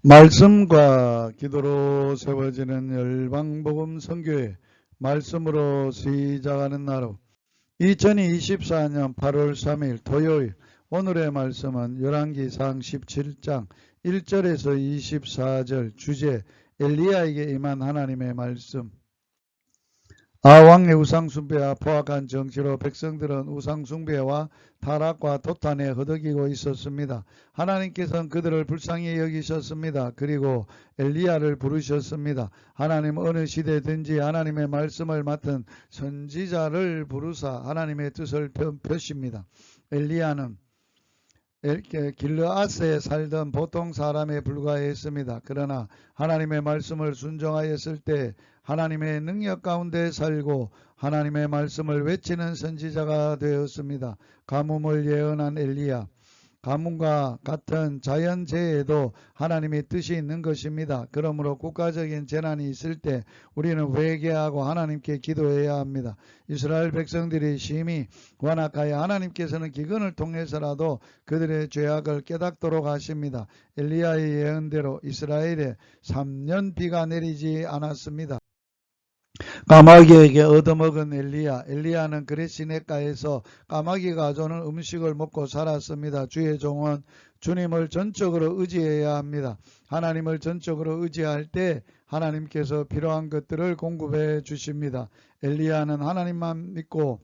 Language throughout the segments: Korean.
말씀과 기도로 세워지는 열방복음 선교회 말씀으로 시작하는 하루 2024년 8월 3일 토요일 오늘의 말씀은 열왕기상 17장 1절에서 24절 주제 엘리야에게 임한 하나님의 말씀. 아왕의 우상숭배와 포악한 정치로 백성들은 우상숭배와 타락과 도탄에 허덕이고 있었습니다. 하나님께서는 그들을 불쌍히 여기셨습니다. 그리고 엘리야를 부르셨습니다. 하나님 어느 시대든지 하나님의 말씀을 맡은 선지자를 부르사 하나님의 뜻을 펴십니다. 엘리야는 길르앗에 살던 보통 사람에 불과했습니다. 그러나 하나님의 말씀을 순종하였을 때 하나님의 능력 가운데 살고 하나님의 말씀을 외치는 선지자가 되었습니다. 가뭄을 예언한 엘리야. 가뭄과 같은 자연재해에도 하나님의 뜻이 있는 것입니다. 그러므로 국가적인 재난이 있을 때 우리는 회개하고 하나님께 기도해야 합니다. 이스라엘 백성들이 심히 완악하여 하나님께서는 기근을 통해서라도 그들의 죄악을 깨닫도록 하십니다. 엘리야의 예언대로 이스라엘에 3년 비가 내리지 않았습니다. 까마귀에게 얻어먹은 엘리야는 그레시네가에서 까마귀가 가져오는 음식을 먹고 살았습니다. 주의 종은 주님을 전적으로 의지해야 합니다. 하나님을 전적으로 의지할 때 하나님께서 필요한 것들을 공급해 주십니다. 엘리야는 하나님만 믿고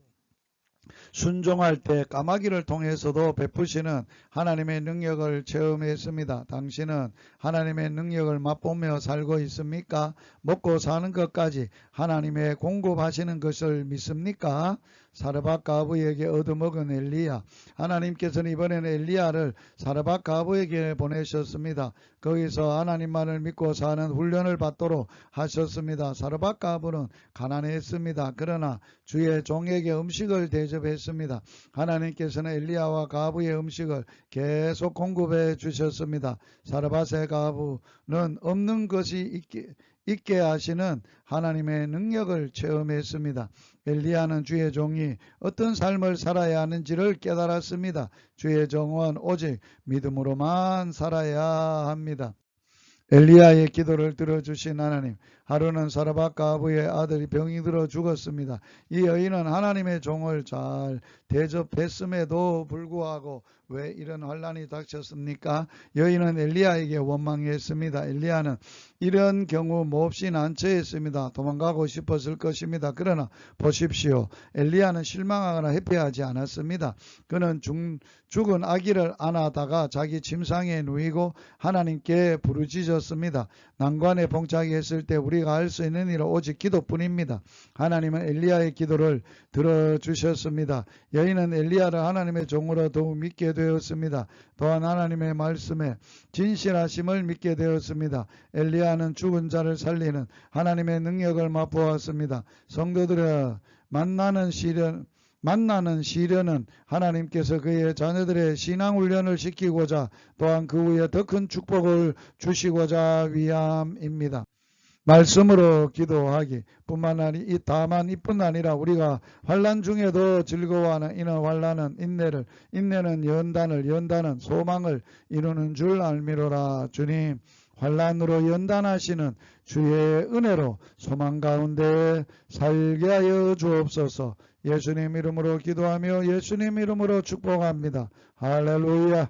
순종할 때 까마귀를 통해서도 베푸시는 하나님의 능력을 체험했습니다. 당신은 하나님의 능력을 맛보며 살고 있습니까? 먹고 사는 것까지 하나님의 공급하시는 것을 믿습니까? 사르밧 가부에게 얻어먹은 엘리야. 하나님께서는 이번에는 엘리야를 사르밧 가부에게 보내셨습니다. 거기서 하나님만을 믿고 사는 훈련을 받도록 하셨습니다. 사르밧 가부는 가난했습니다. 그러나 주의 종에게 음식을 대접했습니다. 하나님께서는 엘리야와 가부의 음식을 계속 공급해 주셨습니다. 사르밧의 가부는 없는 것이 있게 하시는 하나님의 능력을 체험했습니다. 엘리야는 주의 종이 어떤 삶을 살아야 하는지를 깨달았습니다. 주의 종은 오직 믿음으로만 살아야 합니다. 엘리야의 기도를 들어주신 하나님. 하루는 사르밧 가부의 아들이 병이 들어 죽었습니다. 이 여인은 하나님의 종을 잘 대접했음에도 불구하고 왜 이런 환란이 닥쳤습니까? 여인은 엘리야에게 원망했습니다. 엘리야는 이런 경우 몹시 난처했습니다. 도망가고 싶었을 것입니다. 그러나 보십시오. 엘리야는 실망하거나 회피하지 않았습니다. 그는 죽은 아기를 안아다가 자기 침상에 누이고 하나님께 부르짖었습니다. 난관에 봉착했을 때 우리가 할 수 있는 일은 오직 기도뿐입니다. 하나님은 엘리야의 기도를 들어주셨습니다. 여인은 엘리야를 하나님의 종으로 더욱 믿게 되었습니다. 또한 하나님의 말씀에 진실하심을 믿게 되었습니다. 엘리야는 죽은 자를 살리는 하나님의 능력을 맛보았습니다. 성도들의 만나는 시련은 하나님께서 그의 자녀들의 신앙훈련을 시키고자 또한 그 후에 더 큰 축복을 주시고자 위함입니다. 말씀으로 기도하기 뿐만 아니라 다만 이뿐 아니라 우리가 환난 중에도 즐거워하는 이는 환난은 인내는 연단은 소망을 이루는 줄 알미로라. 주님, 환난으로 연단하시는 주의 은혜로 소망 가운데 살게 하여 주옵소서. 예수님 이름으로 기도하며 예수님 이름으로 축복합니다. 할렐루야.